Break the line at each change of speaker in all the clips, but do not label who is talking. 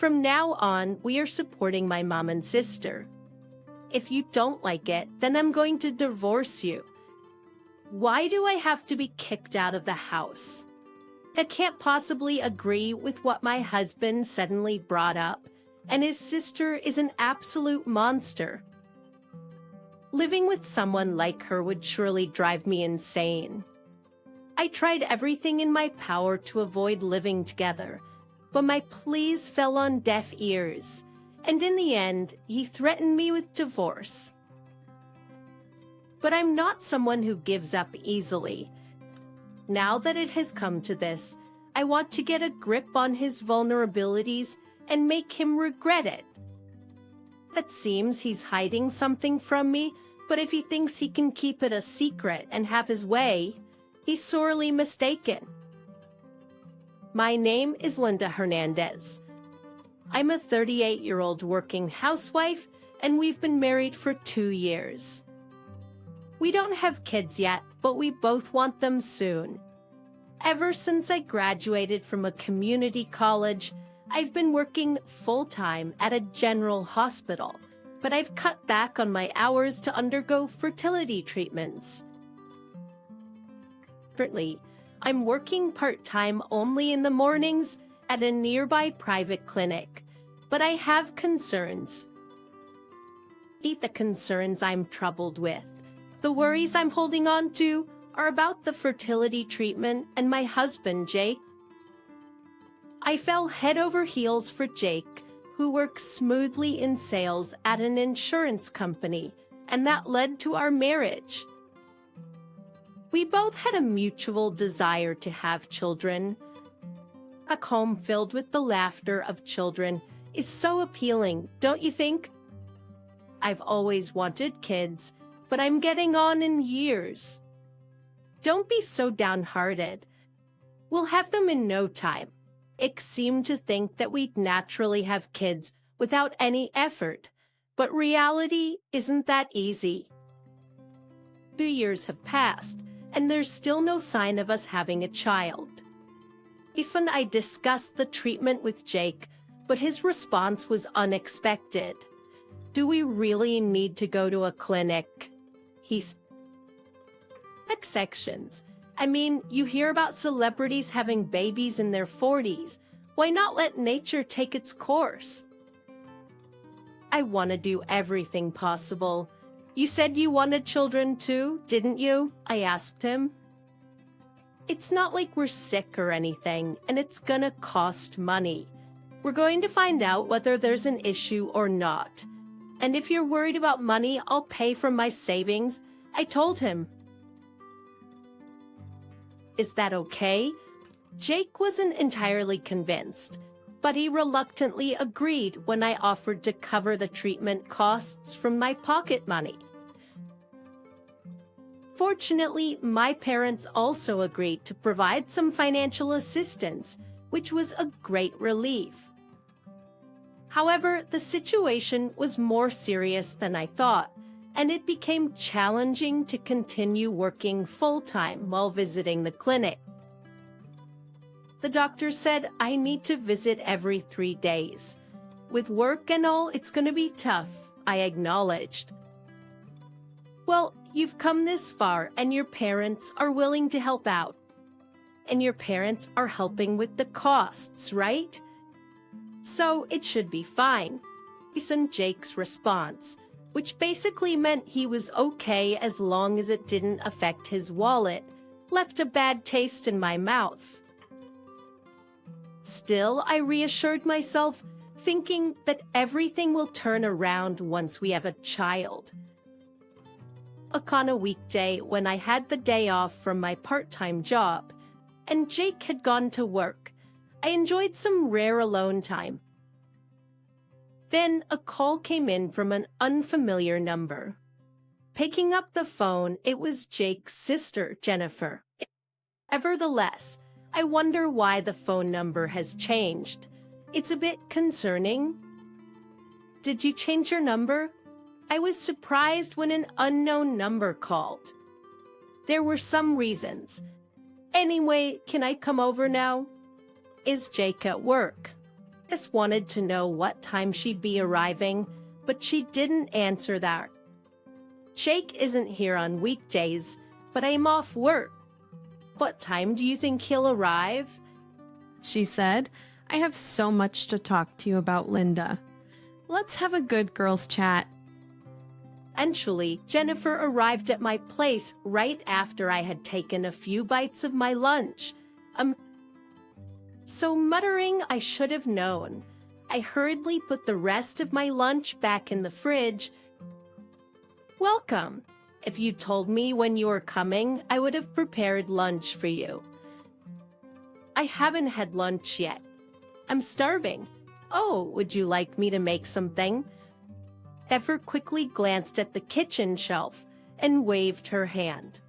From now on, we are supporting my mom and sister. If you don't like it, then I'm going to divorce you. Why do I have to be kicked out of the house? I can't possibly agree with what my husband suddenly brought up, and his sister is an absolute monster. Living with someone like her would surely drive me insane. I tried everything in my power to avoid living together, but my pleas fell on deaf ears, and in the end, he threatened me with divorce. But I'm not someone who gives up easily. Now that it has come to this, I want to get a grip on his vulnerabilities and make him regret it. It seems he's hiding something from me, but if he thinks he can keep it a secret and have his way, he's sorely mistaken. My name is Linda Hernandez. I'm a 38-year-old working housewife, and we've been married for 2 years. We don't have kids yet, but we both want them soon. Ever since I graduated from a community college, I've been working full-time at a general hospital, but I've cut back on my hours to undergo fertility treatments. Currently, I'm working part-time only in the mornings at a nearby private clinic, but I have concerns. The concerns I'm troubled with. The worries I'm holding on to are about the fertility treatment and my husband, Jake. I fell head over heels for Jake, who works smoothly in sales at an insurance company, and that led to our marriage. We both had a mutual desire to have children. A home filled with the laughter of children is so appealing, don't you think? I've always wanted kids, but I'm getting on in years. Don't be so downhearted. We'll have them in no time. It seemed to think that we'd naturally have kids without any effort, but reality isn't that easy. 2 years have passed, and there's still no sign of us having a child. When I discussed the treatment with Jake, but his response was unexpected. Do we really need to go to a clinic? He's sections. I mean, you hear about celebrities having babies in their 40s. Why not let nature take its course? I want to do everything possible. You said you wanted children too, didn't you? I asked him. It's not like we're sick or anything, and it's gonna cost money. We're going to find out whether there's an issue or not. And if you're worried about money, I'll pay from my savings, I told him. Is that okay? Jake wasn't entirely convinced, but he reluctantly agreed when I offered to cover the treatment costs from my pocket money. Fortunately, my parents also agreed to provide some financial assistance, which was a great relief. However, the situation was more serious than I thought, and it became challenging to continue working full-time while visiting the clinic. The doctor said I need to visit every 3 days. With work and all, it's going to be tough, I acknowledged. Well, you've come this far, and your parents are willing to help out. And your parents are helping with the costs, right? So it should be fine. Listened Jake's response, which basically meant he was okay as long as it didn't affect his wallet, left a bad taste in my mouth. Still, I reassured myself, thinking that everything will turn around once we have a child. On a weekday when I had the day off from my part-time job, and Jake had gone to work, I enjoyed some rare alone time. Then a call came in from an unfamiliar number. Picking up the phone, it was Jake's sister, Jennifer. Nevertheless, I wonder why the phone number has changed. It's a bit concerning. Did you change your number? I was surprised when an unknown number called. There were some reasons. Anyway, can I come over now? Is Jake at work? Just wanted to know what time she'd be arriving, but she didn't answer that. Jake isn't here on weekdays, but I'm off work. What time do you think he'll arrive?
She said, I have so much to talk to you about, Linda. Let's have a good girls' chat.
Eventually, Jennifer arrived at my place right after I had taken a few bites of my lunch. So muttering I should have known, I hurriedly put the rest of my lunch back in the fridge. Welcome. If you told me when you were coming, I would have prepared lunch for you. I haven't had lunch yet. I'm starving. Oh, would you like me to make something? Ever quickly glanced at the kitchen shelf and waved her hand.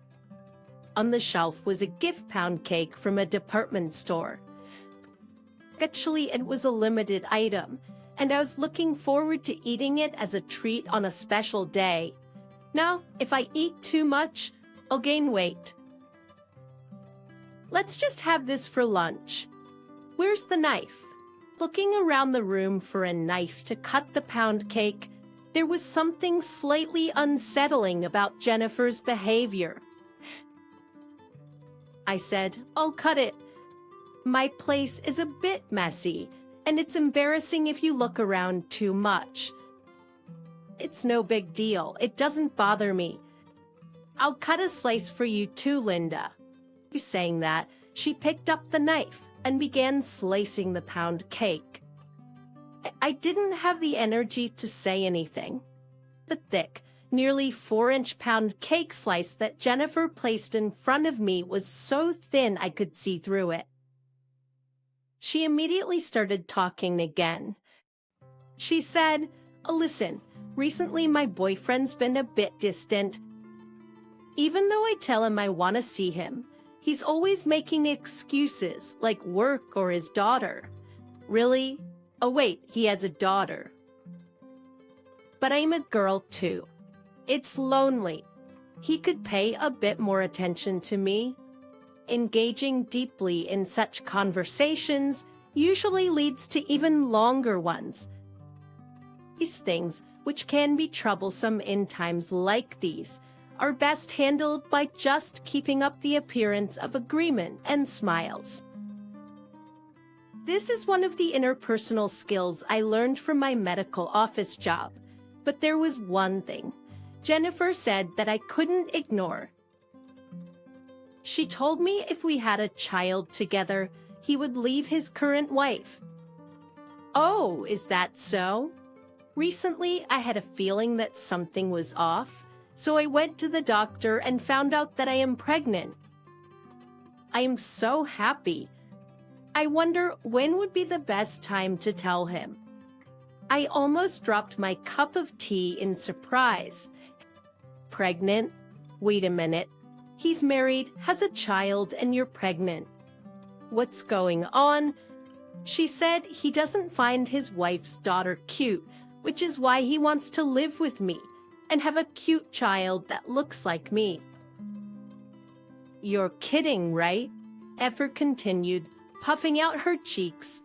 On the shelf was a gift pound cake from a department store. Actually, it was a limited item, and I was looking forward to eating it as a treat on a special day. Now, if I eat too much, I'll gain weight. Let's just have this for lunch. Where's the knife? Looking around the room for a knife to cut the pound cake, there was something slightly unsettling about Jennifer's behavior. I said, I'll cut it. My place is a bit messy, and it's embarrassing if you look around too much. It's no big deal. It doesn't bother me. I'll cut a slice for you too, Linda. Saying that, she picked up the knife and began slicing the pound cake. I didn't have the energy to say anything. The thick, nearly 4-inch pound cake slice that Jennifer placed in front of me was so thin I could see through it. She immediately started talking again. She said, listen, recently my boyfriend's been a bit distant. Even though I tell him I want to see him, he's always making excuses like work or his daughter. Really? Oh wait, he has a daughter. But I'm a girl too. It's lonely. He could pay a bit more attention to me. Engaging deeply in such conversations usually leads to even longer ones. These things, which can be troublesome in times like these, are best handled by just keeping up the appearance of agreement and smiles. This is one of the interpersonal skills I learned from my medical office job, but there was one thing Jennifer said that I couldn't ignore. She told me if we had a child together, he would leave his current wife. Oh, is that so? Recently, I had a feeling that something was off, so I went to the doctor and found out that I am pregnant. I am so happy. I wonder when would be the best time to tell him. I almost dropped my cup of tea in surprise. Pregnant? Wait a minute. He's married, has a child, and you're pregnant. What's going on? She said he doesn't find his wife's daughter cute, which is why he wants to live with me and have a cute child that looks like me. You're kidding, right? Ever continued, puffing out her cheeks.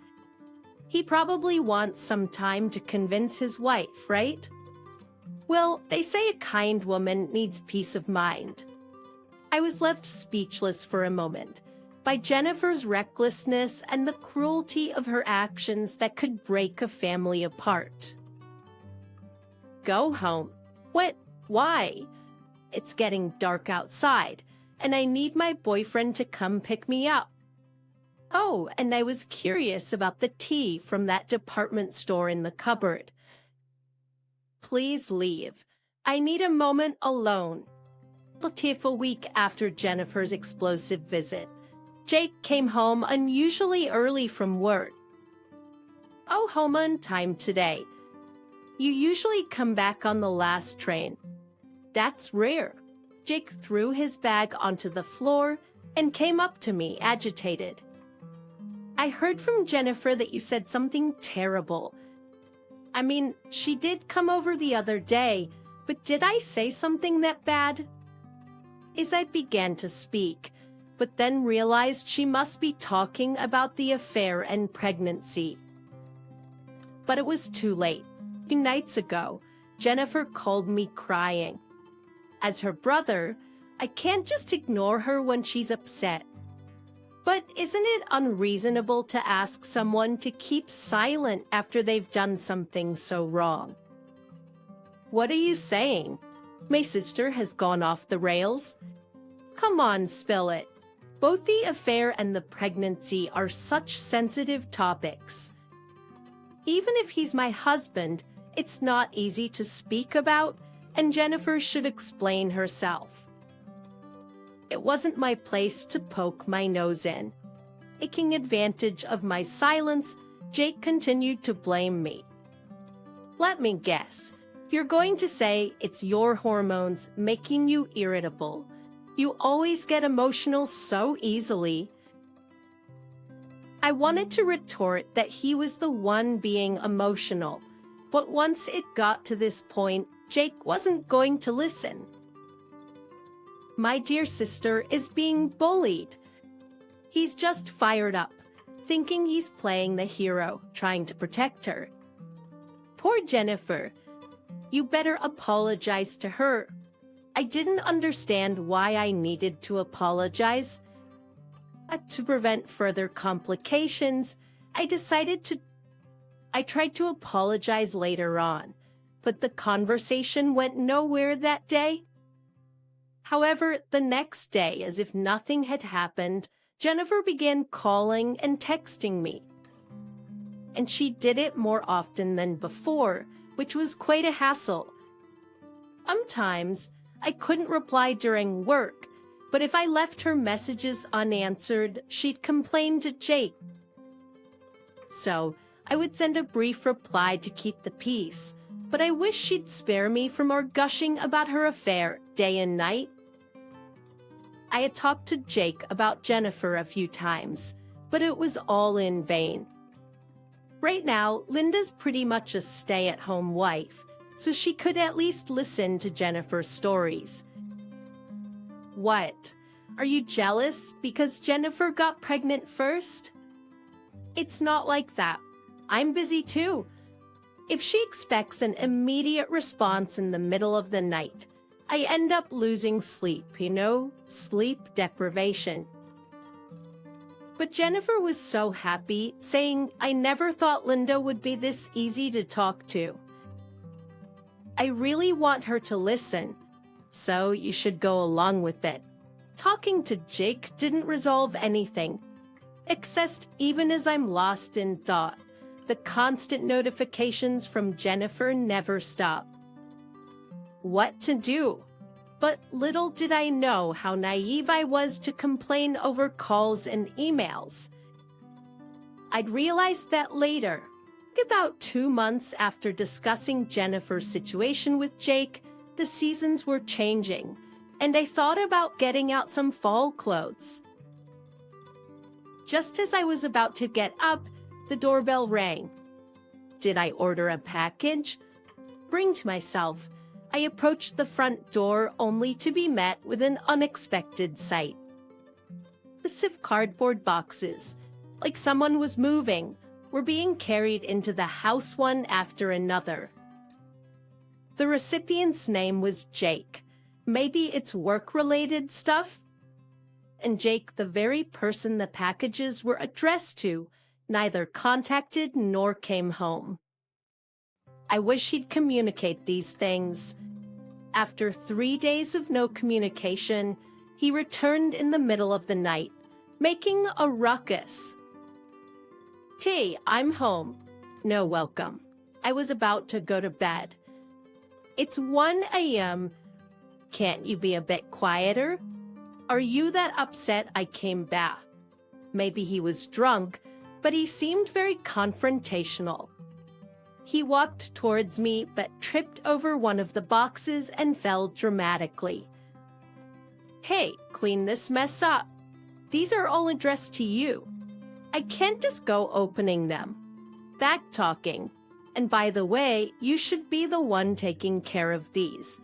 He probably wants some time to convince his wife, right? Well, they say a kind woman needs peace of mind. I was left speechless for a moment by Jennifer's recklessness and the cruelty of her actions that could break a family apart. Go home. What? Why? It's getting dark outside, and I need my boyfriend to come pick me up. Oh, and I was curious about the tea from that department store in the cupboard. Please leave. I need a moment alone. A tearful week after Jennifer's explosive visit, Jake came home unusually early from work. Oh, home on time today. You usually come back on the last train. That's rare. Jake threw his bag onto the floor and came up to me, agitated. I heard from Jennifer that you said something terrible. I mean, she did come over the other day, but did I say something that bad? As I began to speak, but then realized she must be talking about the affair and pregnancy. but it was too late. 2 nights ago, Jennifer called me crying. As her brother, I can't just ignore her when she's upset. But isn't it unreasonable to ask someone to keep silent after they've done something so wrong? What are you saying? My sister has gone off the rails? Come on, spill it. Both the affair and the pregnancy are such sensitive topics. Even if he's my husband, it's not easy to speak about, and Jennifer should explain herself. It wasn't my place to poke my nose in. Taking advantage of my silence, Jake continued to blame me. Let me guess. You're going to say it's your hormones making you irritable. You always get emotional so easily. I wanted to retort that he was the one being emotional, but once it got to this point, Jake wasn't going to listen. My dear sister is being bullied. He's just fired up, thinking he's playing the hero, trying to protect her. Poor Jennifer. You better apologize to her. I didn't understand why I needed to apologize. To prevent further complications, I tried to apologize later on, but the conversation went nowhere that day. However, the next day, as if nothing had happened, Jennifer began calling and texting me. And she did it more often than before, which was quite a hassle. Sometimes, I couldn't reply during work, but if I left her messages unanswered, she'd complain to Jake. So, I would send a brief reply to keep the peace, but I wish she'd spare me from more gushing about her affair day and night. I had talked to Jake about Jennifer a few times, but it was all in vain. Right now, Linda's pretty much a stay-at-home wife, so she could at least listen to Jennifer's stories. What? Are you jealous because Jennifer got pregnant first? It's not like that. I'm busy too. If she expects an immediate response in the middle of the night, I end up losing sleep, sleep deprivation. But Jennifer was so happy, saying I never thought Linda would be this easy to talk to. I really want her to listen, so you should go along with it. Talking to Jake didn't resolve anything, except even as I'm lost in thought, the constant notifications from Jennifer never stop. What to do? But little did I know how naive I was to complain over calls and emails. I'd realized that later, about 2 months after discussing Jennifer's situation with Jake. The seasons were changing, and I thought about getting out some fall clothes. Just as I was about to get up, the doorbell rang. Did I order a package? Bring to myself, I approached the front door only to be met with an unexpected sight. Massive cardboard boxes, like someone was moving, were being carried into the house one after another. The recipient's name was Jake. Maybe it's work-related stuff? And Jake, the very person the packages were addressed to, neither contacted nor came home. I wish he'd communicate these things. After 3 days of no communication, he returned in the middle of the night, making a ruckus. "Hey, I'm home." No welcome. I was about to go to bed. "It's 1 a.m. Can't you be a bit quieter? Are you that upset I came back?" Maybe he was drunk, but he seemed very confrontational. He walked towards me but tripped over one of the boxes and fell dramatically. "Hey, clean this mess up. These are all addressed to you. I can't just go opening them. Back-talking. And by the way, you should be the one taking care of these."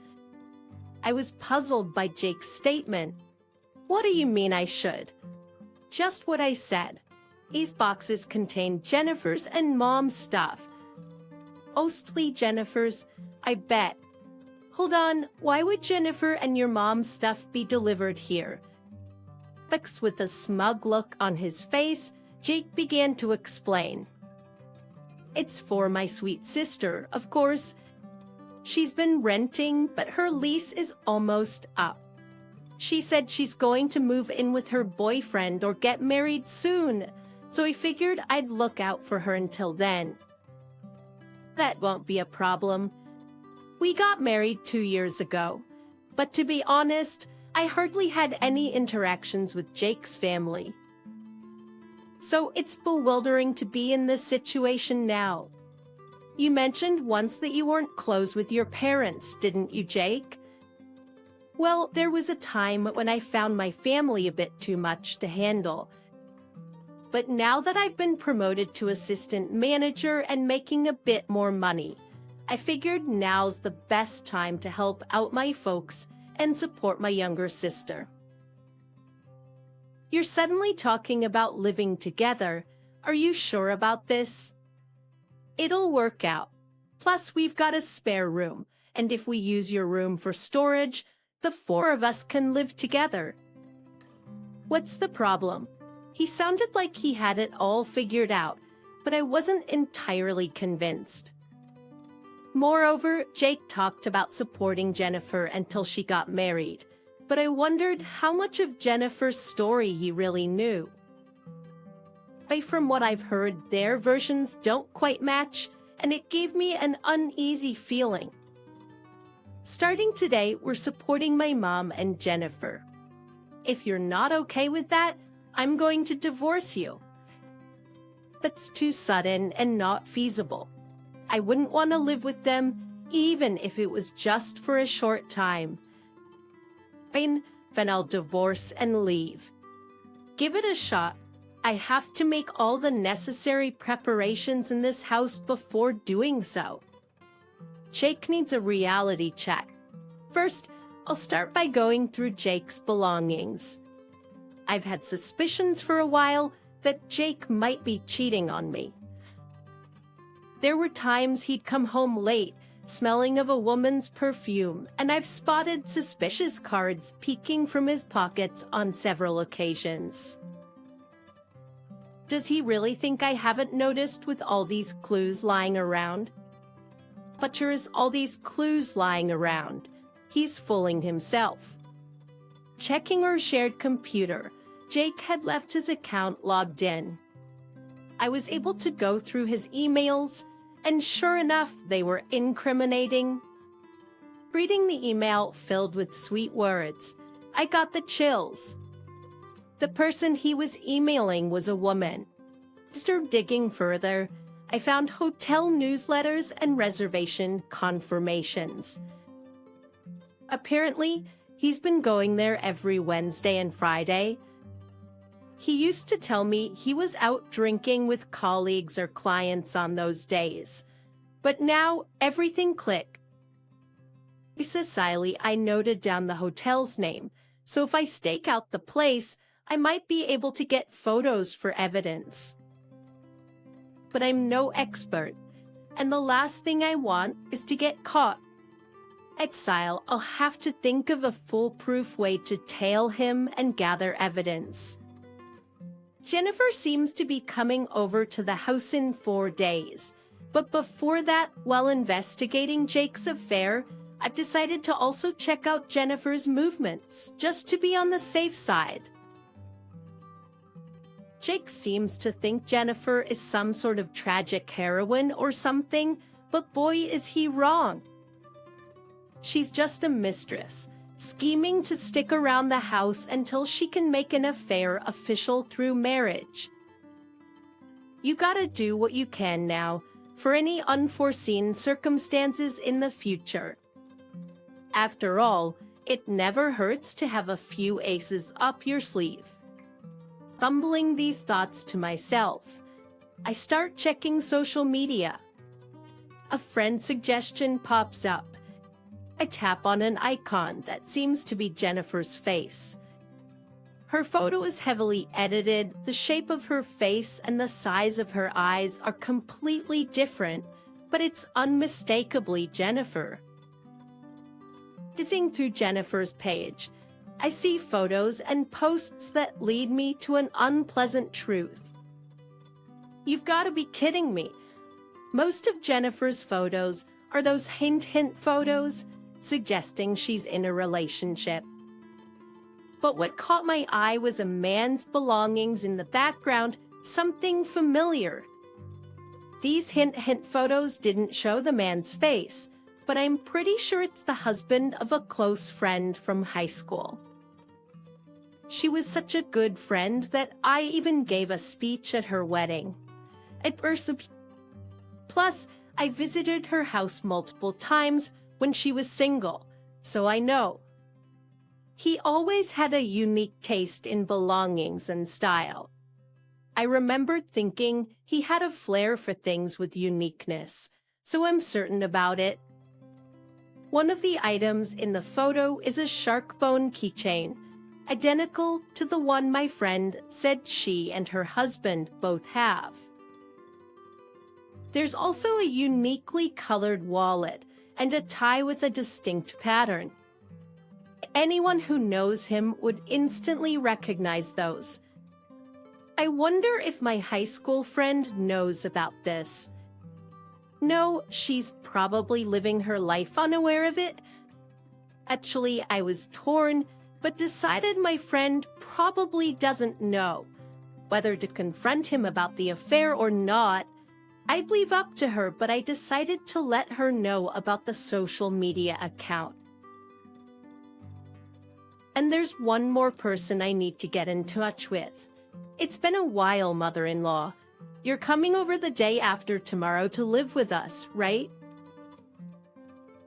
I was puzzled by Jake's statement. "What do you mean I should?" Just what I said. These boxes contain Jennifer's and Mom's stuff. Mostly Jennifer's, I bet. Hold on, why would Jennifer and your mom's stuff be delivered here? With a smug look on his face, Jake began to explain. It's for my sweet sister, of course. She's been renting, but her lease is almost up. She said she's going to move in with her boyfriend or get married soon, so I figured I'd look out for her until then. That won't be a problem. We got married 2 years ago, but to be honest, I hardly had any interactions with Jake's family. So it's bewildering to be in this situation now. You mentioned once that you weren't close with your parents, didn't you, Jake? Well, there was a time when I found my family a bit too much to handle. But now that I've been promoted to assistant manager and making a bit more money, I figured now's the best time to help out my folks and support my younger sister. You're suddenly talking about living together. Are you sure about this? It'll work out. Plus, we've got a spare room, and if we use your room for storage, the 4 of us can live together. What's the problem? He sounded like he had it all figured out, but I wasn't entirely convinced. Moreover, Jake talked about supporting Jennifer until she got married, but I wondered how much of Jennifer's story he really knew. From what I've heard, their versions don't quite match, and it gave me an uneasy feeling. Starting today, we're supporting my mom and Jennifer. If you're not okay with that, I'm going to divorce you. But it's too sudden and not feasible. I wouldn't want to live with them, even if it was just for a short time. Then I'll divorce and leave. Give it a shot. I have to make all the necessary preparations in this house before doing so. Jake needs a reality check. First, I'll start by going through Jake's belongings. I've had suspicions for a while that Jake might be cheating on me. There were times he'd come home late, smelling of a woman's perfume, and I've spotted suspicious cards peeking from his pockets on several occasions. Does he really think I haven't noticed with all these clues lying around? But there's all these clues lying around. He's fooling himself. Checking our shared computer, Jake had left his account logged in. I was able to go through his emails, and sure enough, they were incriminating. Reading the email filled with sweet words, I got the chills. The person he was emailing was a woman. After digging further, I found hotel newsletters and reservation confirmations. Apparently, he's been going there every Wednesday and Friday. He used to tell me he was out drinking with colleagues or clients on those days. But now, everything clicked. Slyly, I noted down the hotel's name, so if I stake out the place, I might be able to get photos for evidence. But I'm no expert, and the last thing I want is to get caught. Exile, I'll have to think of a foolproof way to tail him and gather evidence. Jennifer seems to be coming over to the house in 4 days, but before that, while investigating Jake's affair, I've decided to also check out Jennifer's movements, just to be on the safe side. Jake seems to think Jennifer is some sort of tragic heroine or something, but boy is he wrong. She's just a mistress, scheming to stick around the house until she can make an affair official through marriage. You gotta do what you can now, for any unforeseen circumstances in the future. After all, it never hurts to have a few aces up your sleeve. Fumbling these thoughts to myself, I start checking social media. A friend suggestion pops up. I tap on an icon that seems to be Jennifer's face. Her photo is heavily edited, the shape of her face and the size of her eyes are completely different, but it's unmistakably Jennifer. Dizzying through Jennifer's page, I see photos and posts that lead me to an unpleasant truth. You've got to be kidding me. Most of Jennifer's photos are those hint photos, suggesting she's in a relationship. But what caught my eye was a man's belongings in the background, something familiar. These hint photos didn't show the man's face, but I'm pretty sure it's the husband of a close friend from high school. She was such a good friend that I even gave a speech at her wedding. Plus, I visited her house multiple times when she was single, so I know. He always had a unique taste in belongings and style. I remember thinking he had a flair for things with uniqueness, so I'm certain about it. One of the items in the photo is a shark bone keychain, identical to the one my friend said she and her husband both have. There's also a uniquely colored wallet and a tie with a distinct pattern. Anyone who knows him would instantly recognize those. I wonder if my high school friend knows about this. No, she's probably living her life unaware of it. Actually, I was torn, but decided my friend probably doesn't know. Whether to confront him about the affair or not, I'd leave up to her, but I decided to let her know about the social media account. And there's one more person I need to get in touch with. It's been a while, mother-in-law. You're coming over the day after tomorrow to live with us, right?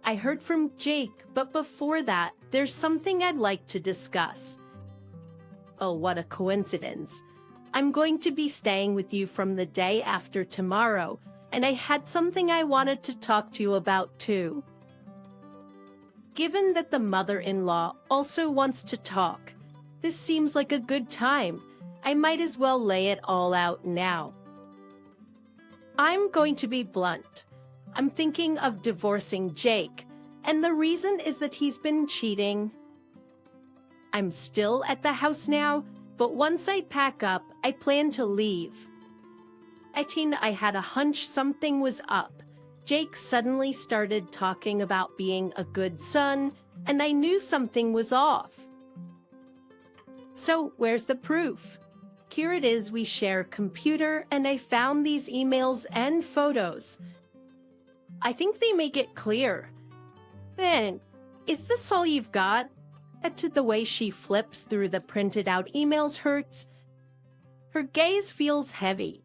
I heard from Jake, but before that, there's something I'd like to discuss. Oh, what a coincidence. I'm going to be staying with you from the day after tomorrow, and I had something I wanted to talk to you about too. Given that the mother-in-law also wants to talk, this seems like a good time. I might as well lay it all out now. I'm going to be blunt. I'm thinking of divorcing Jake, and the reason is that he's been cheating. I'm still at the house now, but once I pack up, I plan to leave. I had a hunch something was up. Jake suddenly started talking about being a good son, and I knew something was off. So where's the proof? Here it is, we share a computer, and I found these emails and photos. I think they make it clear. Ben, is this all you've got? To the way she flips through the printed out emails hurts. Her gaze feels heavy.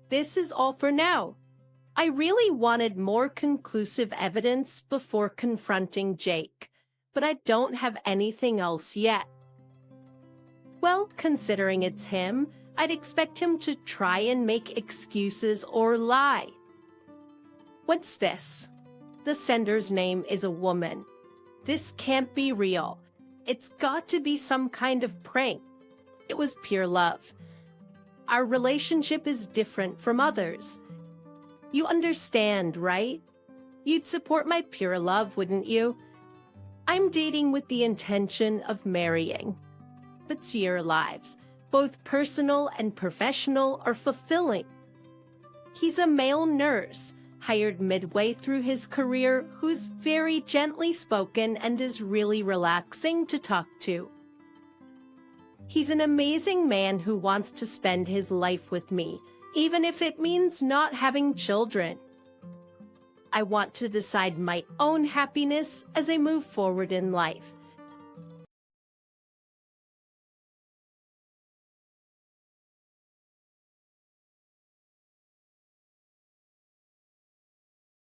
This is all for now. I really wanted more conclusive evidence before confronting Jake, but I don't have anything else yet. Well, considering it's him, I'd expect him to try and make excuses or lie. What's this? The sender's name is a woman. This can't be real. It's got to be some kind of prank. It was pure love. Our relationship is different from others. You understand, right? You'd support my pure love, wouldn't you? I'm dating with the intention of marrying. But your lives, both personal and professional, are fulfilling. He's a male nurse, hired midway through his career, who's very gently spoken and is really relaxing to talk to. He's an amazing man who wants to spend his life with me, even if it means not having children. I want to decide my own happiness as I move forward in life,